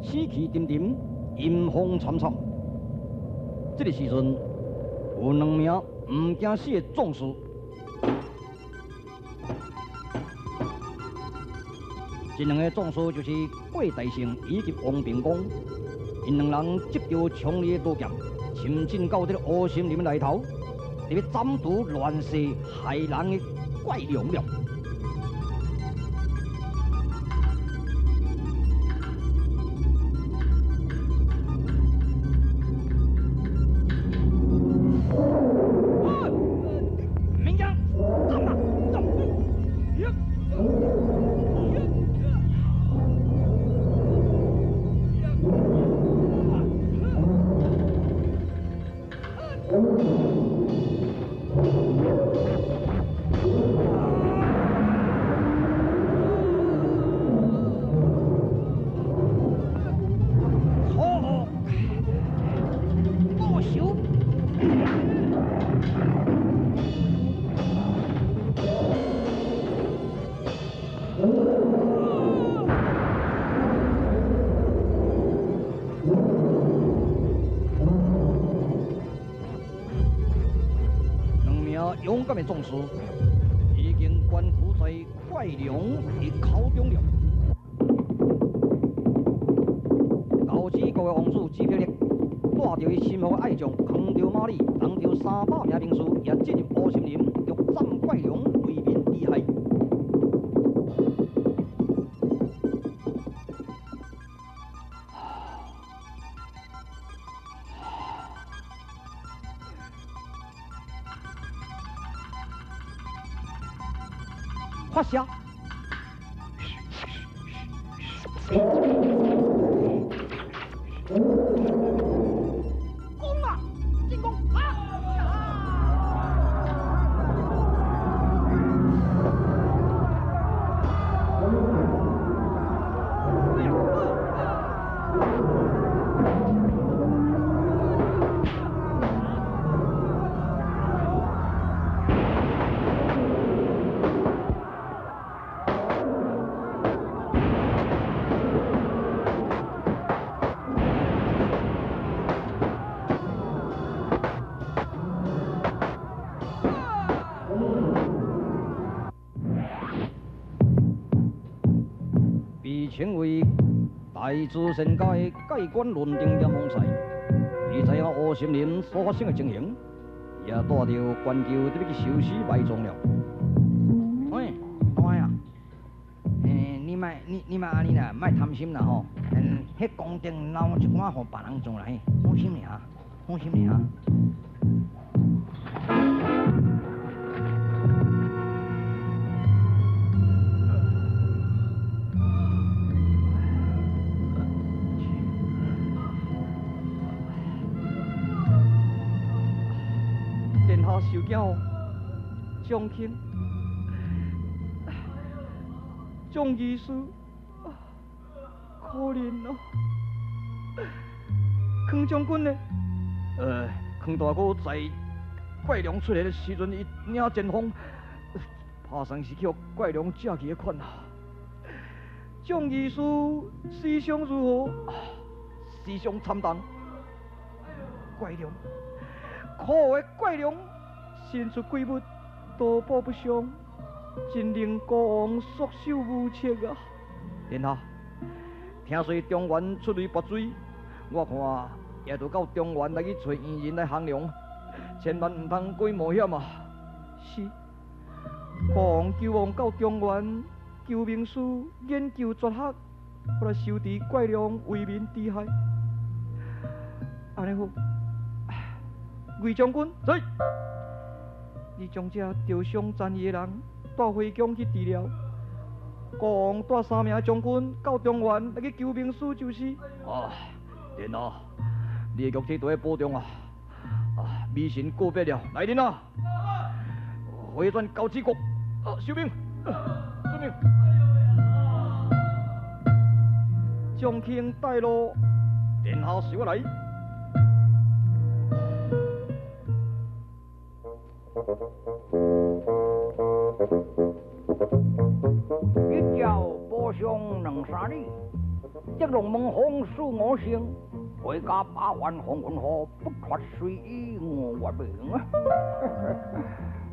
死气沉沉，阴风惨惨。这个时阵，有2名唔惊死的壮士。 这2个壮士就是郭大成以及王平公，因2人执着强烈的刀剑，侵进到这个乌森林内头，特别斩除乱世害人的怪龙了。民将，斩吧，斩！勇敢的壮士已经关伏在怪龙的口中了。高知国的王子支霹雳带着伊心腹的爱将，扛着马里，当着300名兵士，也进入乌森林，欲斩怪龙，为民除害。发射！攻啊！进攻！被称为大自然界的盖棺论定的王赛，伊知影乌森林所发生的情形，也带着关求得要去收尸埋葬了。喂，大呀，你莫安尼啦，莫贪心啦吼。迄公定留一寡互别人做啦，嘿，放心尔，放心尔。殿下受惊哦，蒋卿、蒋医师，可怜哦。康将军呢？康大哥在怪龙出来的时阵，伊领前锋，怕算是叫怪龙借去的款啊。蒋医师死伤如何？死伤惨重。怪龙。可恶的怪龙，神出鬼没，多保不伤，真令国王束手无策啊！殿下，听说中原出类拔萃，我看也着到中原来去找异人来衡量，千万唔通过冒险啊！是，国王救亡到中原，救命书研究绝学，我来收治怪龙，为民除害。安尼好。魏将军，在，你将这受伤战役的人带回宫去治疗。国王带3名将军到中原来去救兵死就是。殿下，你的玉体都在保重啊！微臣告别了，来人啊！回转高知国，收兵，遵命。将卿带路，殿下随我来。一朝步上2、3里，一龙门红树我行，回家把玩红运河，不脱水衣我命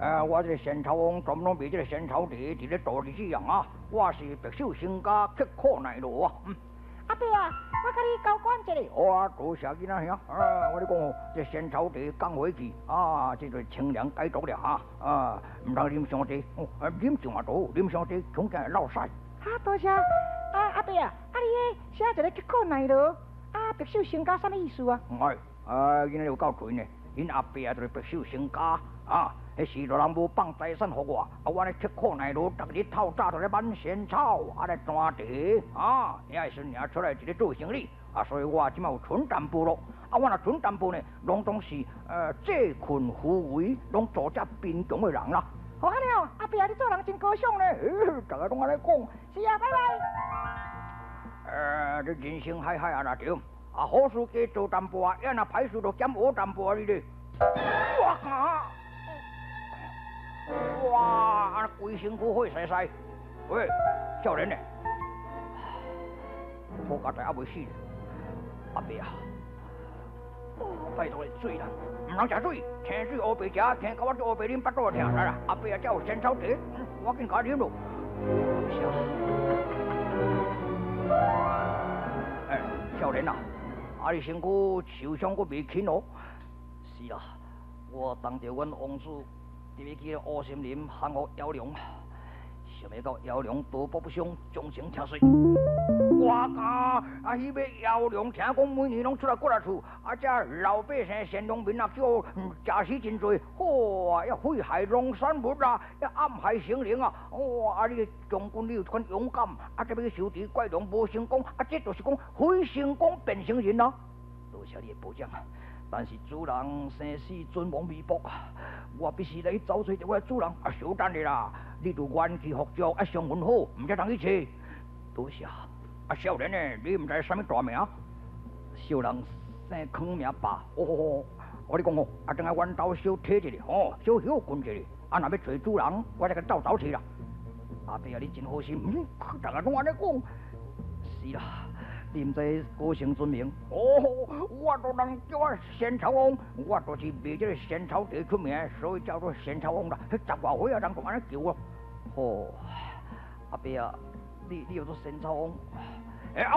啊！我这仙草王专门比这个仙草地伫咧做日子样啊！我是白手兴家，刻苦耐劳啊！阿伯啊，我甲你交管一下。我多谢囡仔兄啊！我咧讲哦，这仙草地刚回去啊，这个清凉解毒了哈啊！唔通啉伤济，啉上多，啉伤济恐惊会落屎。哈，多谢。阿伯啊，你写一个刻苦耐劳，白手兴家什么意思啊？哎，囡仔有够准呢！恁阿伯啊，就是白手兴家啊！迄时就人无放财产互我，我咧刻苦耐劳，逐日透早就咧挽仙草，咧钻地啊！也是孙儿出来一日做生意所以我即马有纯淡薄咯。我若纯淡薄呢，拢总是借困扶危，拢做只贫穷的人啦。好安尼哦，阿伯啊，你做人真高尚呢。大家拢安尼讲。是啊，拜拜。这人生海海那对，好事加做淡薄要若歹事就减学淡薄你咧。哇！规身躯火晒晒。喂，少年呢？好家在还未死呢。阿伯啊，拜托你水啦，唔通食水，清水乌白食，听到我做乌白啉巴肚疼啦。阿伯啊，才有仙草茶，我紧甲啉咯。少年啊，你身躯受伤，我未轻哦。是啊，我当着阮王子，伫要去乌森林降服妖龙，想要到妖龙多保不伤，终成听水。我讲迄个妖龙，听讲每年拢出来过来厝，这老百姓善良民叫假死真多，哇！要毁害农产物啊，要暗害生灵啊！哇！你将军你有款勇敢，这要去收治怪龙无成功，这就是讲非成功变成人啊！多谢你的保证，但是主人生死存亡未卜，我必须来找找我的主人。稍等你啦，你就元气福足，上运好，唔使等一切。多谢。少年呢？你唔知什么大名？小人姓康名霸。我你讲等下阮兜小体一下，小休困一下。若要找主人，我再甲找去啦。阿伯啊，你真好心，大家拢安尼讲。是啦，你唔知高姓尊名？我都人叫我仙草王，我就是为这个仙草地出名，所以叫做仙草王啦。10外岁人就安尼叫我。阿伯啊，你有做仙草王？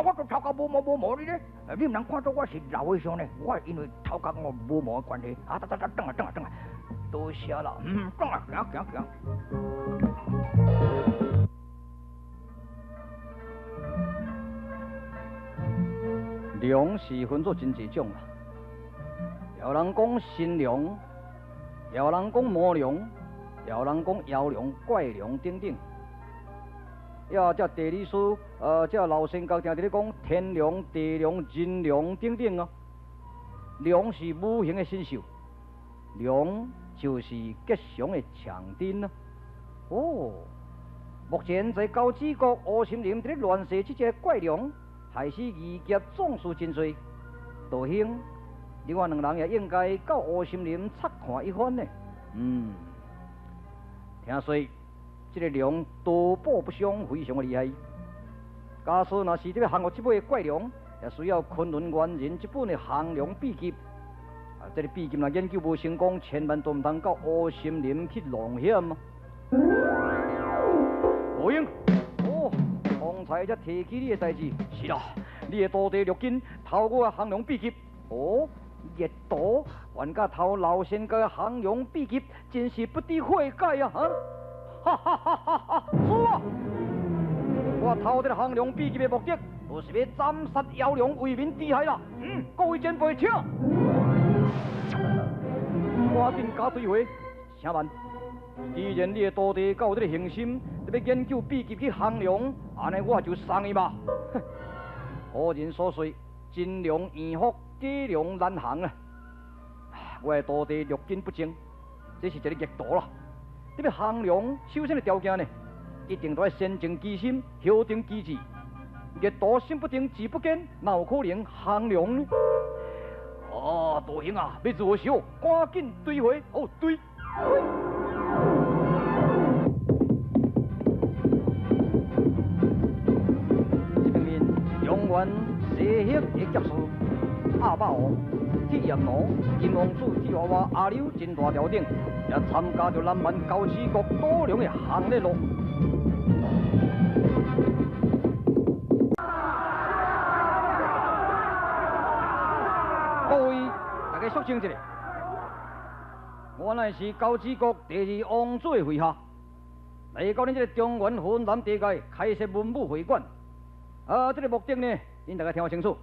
我都头壳无毛你咧，你唔能看到我是老和尚呢？我因为头壳我无毛的关系。等啊，多谢啦。等啊，行。龙是分作真济种啦，有人讲神龙，有人讲魔龙，有人讲妖龙、怪龙等等。这地理书，这老先教定伫咧讲天龙、地龙、人龙等等啊。龙是五行的神兽，龙就是吉祥的象征啊。目前在高知国乌森林伫咧乱世，这只怪龙害死二劫壮士真多。道兄，你我两人也应该到乌森林察看一番呢。听说。这个龙多保不伤，非常的厉害。假使若是要降服这尾怪龙，也需要昆仑元人这本的降龙秘籍。这个秘籍若研究无成功，千万都唔通到乌森林去冒险啊！无用。方才才提起你的代志。是啦，你的徒弟陆金偷我的降龙秘籍。热毒，原甲偷老仙家的降龙秘籍，真是不知悔改啊！哈！是啊，我偷这个降龙秘籍的目的，就是要斩杀妖龙，为民除害啦。各位前辈，请赶紧加对回，请问，既然你的徒弟有这个恒心，要研究秘籍去降龙，安尼我就送伊吧。古人所说，真龙易服，假龙难降啊！我的徒弟陆金不正，这是一个逆徒啦。你要降龙，首先的条件呢，一定都要先正其心，后定其志。逆徒心不定，志不坚，哪有可能降龙呢？道兄啊，要如何是好？赶紧对回，对。这边面永远的劫士阿霸王、铁炎奴、金王子、铁娃娃、阿柳、真大条顶，也参加着南蛮高子国多良的行列咯。各位，大家肃静一下。我乃是高子国第二王子的会下，来到恁这个中原河南地界开设文武会馆。这个目的呢，恁大家听我清楚。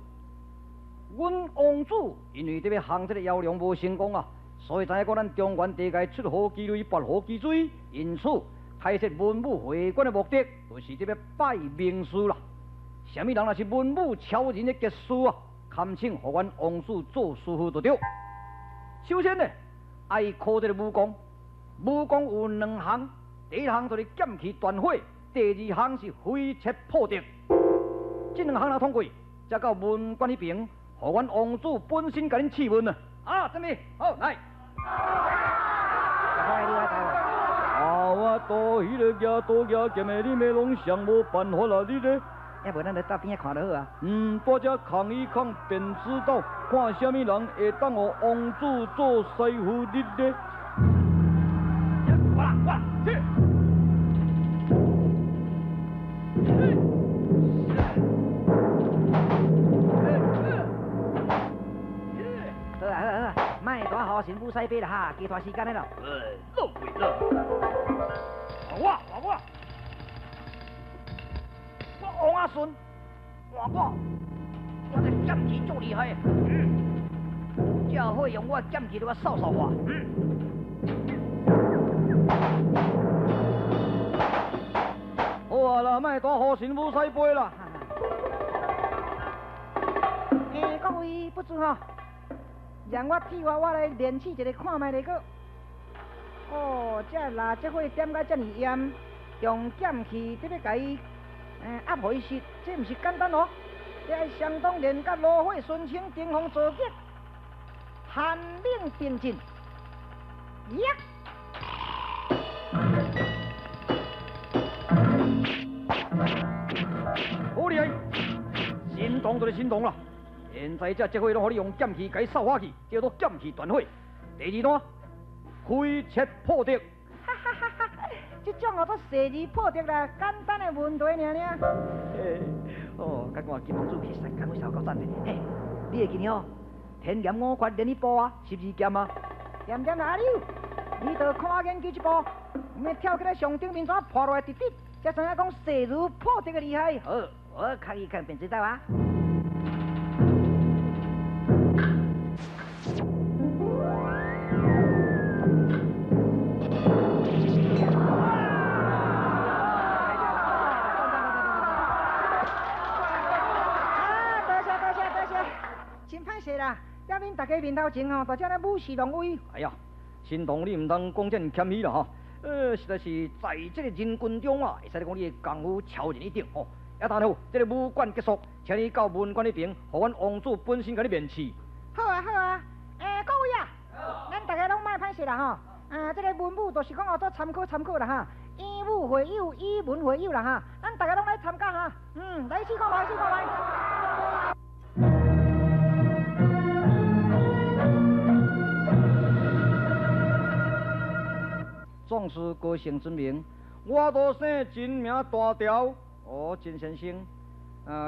阮王子因为这要行这个药量无成功啊，所以知影讲咱中原地界出好积累，拔好积水，因此开设文武会馆的目的，就是这要拜名师啦。什么人若是文武超人的杰士啊，堪请互阮王子做师傅就对。首先呢，爱考这个武功，武功有两项，第一项就是剑气断火，第二项是飞切破敌。这两项若通过，才到文馆那边，互阮王子本身甲恁试问啊。准备好来。我多迄个举多举剑的，你咪拢上无办法啦，你咧。要不咱就到边仔看就好啊。大家看一看便知道，看什么人会当互王子做师傅你咧。我去。卖大好神武西北啦哈，加拖时间的咯。老鬼了。我王阿顺，我这剑气足厉害，只会用我剑气来扫扫化。好啊啦，卖大好神武西北啦。各位不知哈。让我替我来练习一个看卖的个。这蜡烛火点甲这么严，用剑气这要甲伊压回去，这唔是简单哦。这要相当练甲炉火纯青，顶风作结，寒冷并进。好厉害！心动就是心动啦。现在这火拢互你用剑气甲扫化去，叫做剑气断火。第二段，飞切破敌。这种叫做射字破敌啦，简单的问题尔。甲我金王子去山间会烧高赞的。你会记得哦？天剑五绝练一步啊，12剑啊。点阿柳，你着看研究一步，唔免跳起来上顶面怎破落来直直，才知影讲射字破敌的厉害。好，我看一看便知道啊。要恁大家面头前吼，大家咧武士龙威。哎呀，神童你唔通讲这么谦虚啦哈！实在是在这个人群中啊，会使讲你的功夫超人一等哦。也但好，这个武馆结束，请你到文馆那边，互阮王子本身甲你面试。好啊，各位啊，咱大家拢莫歹势啦吼。这个文武就是讲做参考啦哈。以武会友，以文会友啦哈。咱大家拢来参加哈。来试看卖。壮士高姓之名，我都姓真名大条。真先生，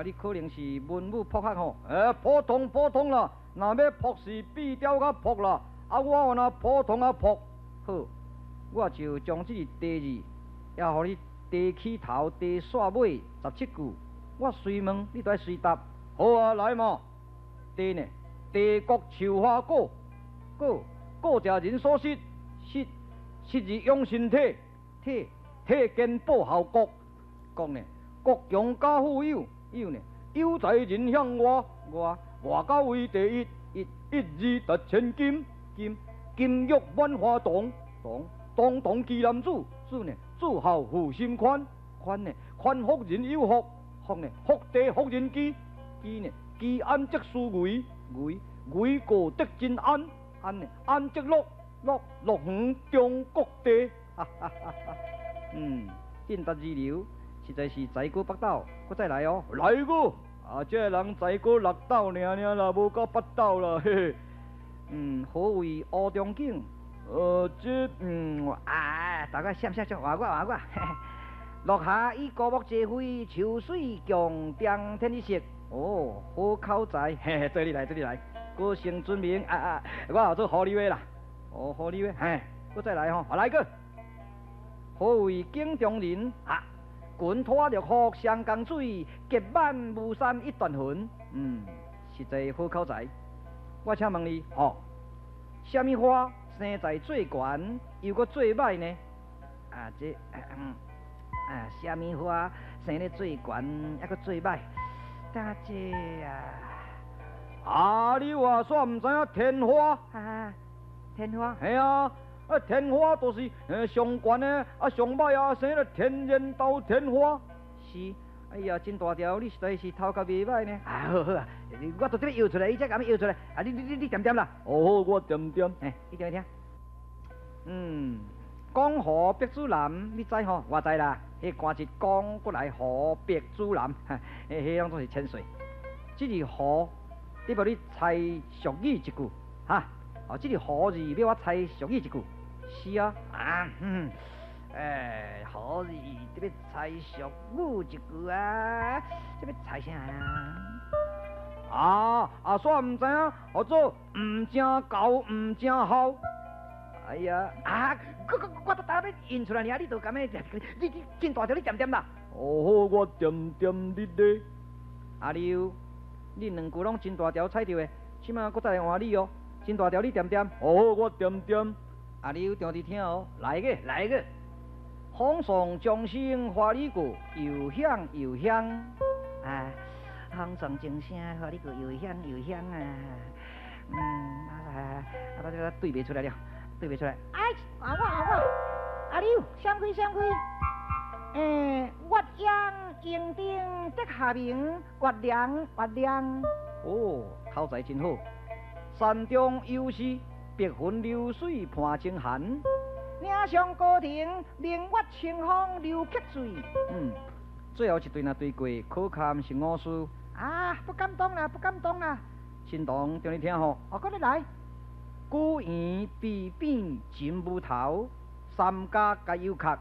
你可能是文武博学吼，普通啦。若要博是比雕较博啦，我若普通啊博。好，我就将这个地字，也互你地起头，地煞尾17句。我随问，你都来随答。好啊，来嘛。地呢？地国树花果，果者人所食，食而养身体，体健保效国。国呢？国强加富有，有呢？有才人向外交为第一，一字达千金，金玉万花筒，其男子呢？子孝父心宽呢？宽福人有福呢？福地福人基呢？基安则殊为国得真安呢？安则乐园中国地。进达二流，实在是在古北岛，我再来哦。来个，这个人才过6斗尔啦，无到8斗啦，嘿嘿。何为乌中景？大概闪，换我。落下以高木皆飞，秋水共长天一色。哦，好口才，嘿嘿，做你来。郭姓尊名我要做狐狸话啦。哦，狐狸话，嘿，我再来吼，来个。何为景中人？滚拖绿河相江水，结满巫山一段魂。实在好口才。我请问你，什么花生在最悬，又搁最歹呢？什么花生咧最悬，还搁最歹？大姐你话煞唔知影天花？天花？系啊，天花就是上悬的，上歹生咧天然豆天花。是，哎呀，真大条，你实在是头壳袂歹呢。好，我都这边摇出来，伊才甲我摇出来。你点点啦？哦，我点。你听。江河碧珠蓝，你知吼？我知啦。迄赶一江过来河碧珠蓝，迄拢总是千岁。这个河，你无你猜俗语一句这个河字要我猜俗语一句。是啊。河字这要猜俗语一句啊？这要猜啥煞唔知影，叫做唔正高，唔正好。哎呀，我都打要印出来尔，你都咁样，你真大条，你点啦？哦，我点你咧。阿刘，你两句拢真大条猜到的，起码我再来换你哦。真大条，你点。哦，我点。阿刘中伫听哦，来个。风送钟声花里鼓，又响又响。风送钟声花里鼓，又响又响啊。我这个对袂出来了。我，阿刘，闪开。月阳迎顶得下明，月亮。哦，口才真好。山中有诗，白云流水伴清寒。岭上高亭，明月清风流碧水。最后一对对过，可堪是我书。不敢当啦。新堂叫你听吼。我你来。古园碧边金木头，三家皆有壳。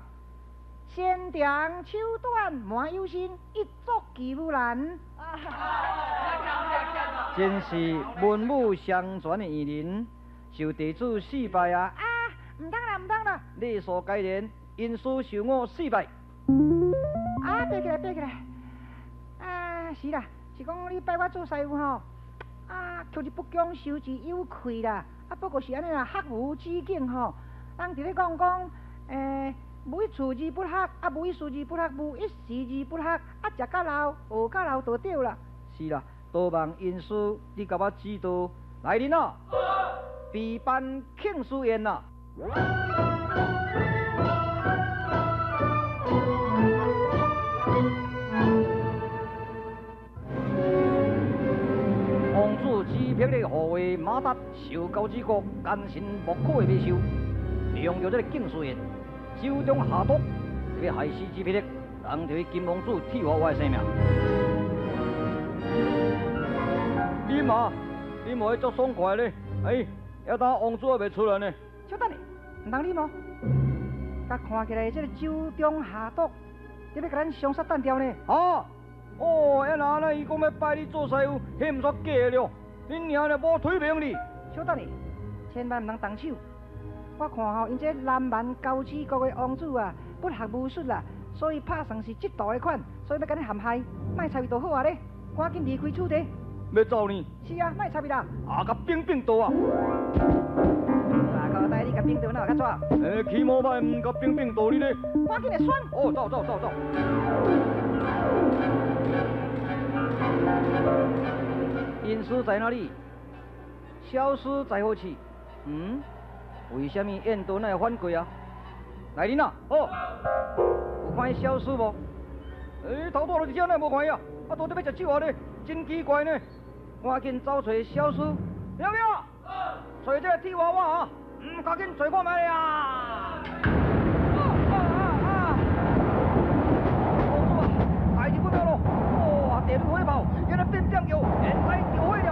仙长秋短满有心，一足奇木兰。真是文武相传的艺人，受地主4拜啊！唔当啦！你所该人，因书受我4拜。别起来！是啦，是讲你拜我做师傅吼。确实不讲受之有愧啦。不过是安尼啦，学无止境吼。人伫咧讲，每处字不学，每数字不学，每一时字不学，食甲老，学甲老就对啦。是啦，多望因师你甲我指导。来人啊！备办庆书宴啦！王子只凭咧护卫马达受高之国，甘心莫可的未受，利用着这个庆书宴，手中下毒，要害死之霹雳，当着金王子替我的性命。你莫做爽快咧，要等王子还未出来呢。小等下，唔通你莫？甲看起来这个手中下毒，你要甲咱相杀单挑呢？要拿那伊讲要拜你做师傅，迄唔煞假的了。恁娘咧无推平你。小等下，千万唔通动手。我看因这南蛮高子国的王子不学武术啦，所以拍算是嫉妒的款，所以要甲你陷害，莫插伊就好咧。赶紧离开厝地。要走呢？是莫插伊啦。甲冰倒啊！交代你甲冰倒哪有较怎？起毛歹唔甲冰倒你咧？赶紧来选。走。因师在哪里？小师在何处？为什么燕都会反过啊？来人啊！有看伊小师无？头大就是这样，无看伊啊！到底要食酒咧？真奇怪呢！赶紧找找小师，苗苗，找这个铁娃娃赶紧找我来啊！公主啊，代志不妙咯！电火炮，原来变点油，现在着火了，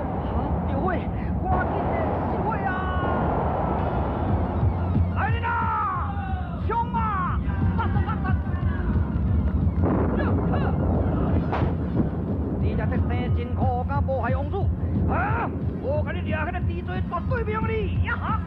着火，赶紧的熄火啊！来人啊，冲啊！杀！你这生真苦，敢无害王子？啊！我甲你掠迄个猪嘴绝对命你呀哈！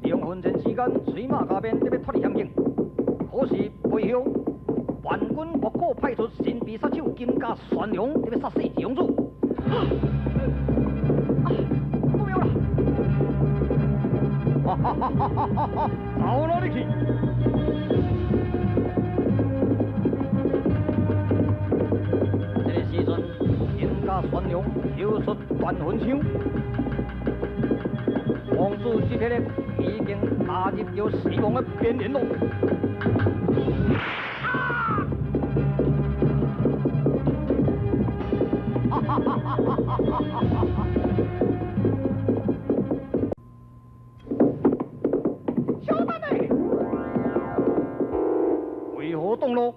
用混战时间，水马加鞭，得要脱离险境。可是背后，叛军不可派出神秘杀手金家旋龙，得要杀死杨主。不妙了！哈哈哈哈哈哈！走哪里去？这个时阵，金家旋龙抽出断魂枪。王子这批人已经踏入了死亡的边缘了。哈哈哈哈哈哈！小蛋呢？为何动怒？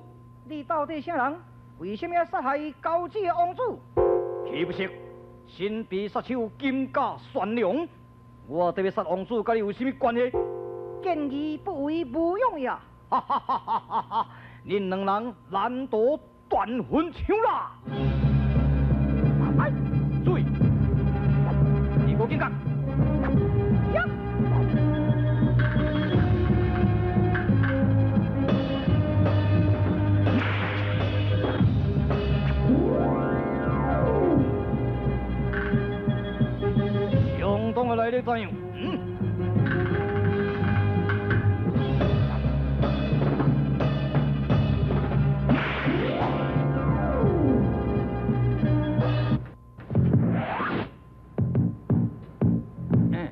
你到底啥人？为什么要杀害高级的王子？岂不是神秘杀手金甲旋龙？我这要杀王子，跟你有什么关系？见义不为无用呀！哈哈哈哈哈哈！恁两人难躲断魂枪啦！哎，注意，你给我警觉！呀！相当的来历怎样？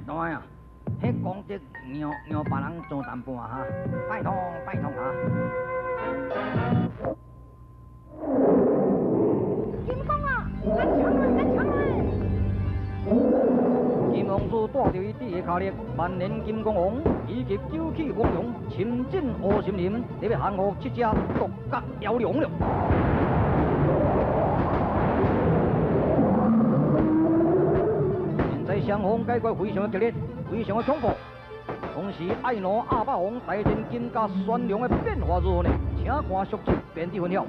大呀，迄功德让别人做淡薄哈，拜托啊！金公啊，来抢来！金王子带着伊弟的家力，万年金公王以及九气王龙，亲进乌森林，你要降服七只独角妖龙了。现在双方解决非常的激烈，非常的恐怖。同时，爱罗阿霸王大战金甲旋龙的变化如何呢？请看续集，便知分晓。